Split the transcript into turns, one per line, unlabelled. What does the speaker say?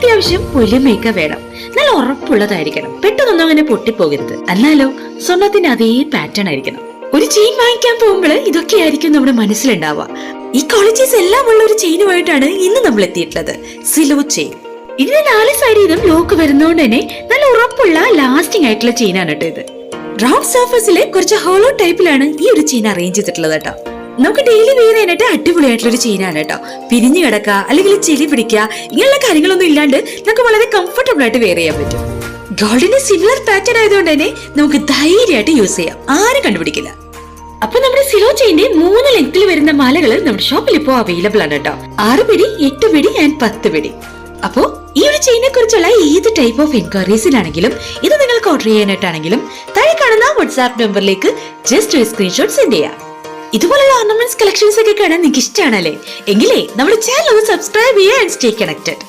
അത്യാവശ്യം പൊലിമയൊക്കെ വേണം. നല്ല ഉറപ്പുള്ളതായിരിക്കണം. പെട്ടെന്നൊന്നും അങ്ങനെ പൊട്ടിപ്പോകരുത്. എന്നാലോ സ്വർണത്തിന്റെ അതേ പാറ്റേൺ ആയിരിക്കണം. ഒരു ചെയിൻ വാങ്ങിക്കാൻ പോകുമ്പോൾ ഇതൊക്കെ ആയിരിക്കും നമ്മുടെ മനസ്സിലുണ്ടാവുക. ഈ ക്വാളിറ്റീസ് എല്ലാം ഉള്ള ഒരു ചെയിനുമായിട്ടാണ് ഇന്ന് നമ്മൾ എത്തിയിട്ടുള്ളത്. Silo chain. ഇതിന് 4 സൈഡിൽ നിന്നും ലോക്ക് വരുന്നതുകൊണ്ട് തന്നെ നല്ല ഉറപ്പുള്ള ലാസ്റ്റിംഗ് ആയിട്ടുള്ള ചെയിനാണ് കേട്ടോ ഇത്. റൗണ്ട് സർഫസിലെ കുറച്ച് ഹോളോ ടൈപ്പിലാണ് ഈ ഒരു ചെയിൻ അറേഞ്ച് ചെയ്തിട്ടുള്ളത് കേട്ടോ. നമുക്ക് ഡെയിലി വെയർ ചെയ്യാനായിട്ട് അടിപൊളിയായിട്ടുള്ള ഒരു ചെയിനാണ് കേട്ടോ. പിരിഞ്ഞു കിടക്കുക അല്ലെങ്കിൽ ചെലി പിടിക്കുക ഇങ്ങനെയുള്ള കാര്യങ്ങളൊന്നും ഇല്ലാണ്ട് നമുക്ക് വളരെ കംഫർട്ടബിൾ ആയിട്ട് വെയർ ചെയ്യാൻ പറ്റും. ഗോൾഡിന്റെ സിമിലർ പാറ്റേൺ ആയതുകൊണ്ട് തന്നെ നമുക്ക് ധൈര്യമായിട്ട് യൂസ് ചെയ്യാം. ആരും കണ്ടുപിടിക്കില്ല. അപ്പൊ നമ്മുടെ സിലോ ചെയിന്റെ 3 ലെങ്ത്തിൽ വരുന്ന മാലകൾ നമ്മുടെ ഷോപ്പിൽ ഇപ്പോൾ അവൈലബിൾ ആണ് കേട്ടോ. 6 പിടി, 8 പിടി ആൻഡ് 10 പിടി. അപ്പോ ഈ ഒരു ചെയിനെ കുറിച്ചുള്ള ഏത് ടൈപ്പ് ഓഫ് എൻക്വയറീസിലാണെങ്കിലും ഇത് നിങ്ങൾക്ക് ഓർഡർ ചെയ്യാനായിട്ടാണെങ്കിലും താഴെ കാണുന്ന വാട്സ്ആപ്പ് നമ്പറിലേക്ക് ജസ്റ്റ് ഒരു സ്ക്രീൻഷോട്ട് സെൻഡ് ചെയ്യാം. ഇതുപോലുള്ള ഓർണമെന്റ്സ് കളക്ഷൻസ് ഒക്കെ കാണാൻ നിങ്ങൾക്ക് ഇഷ്ടമാണല്ലേ? എങ്കിലേ നമ്മുടെ ചാനൽ ഒന്ന് സബ്സ്ക്രൈബ് ചെയ്യുക ആൻഡ് സ്റ്റേ കണക്റ്റഡ്.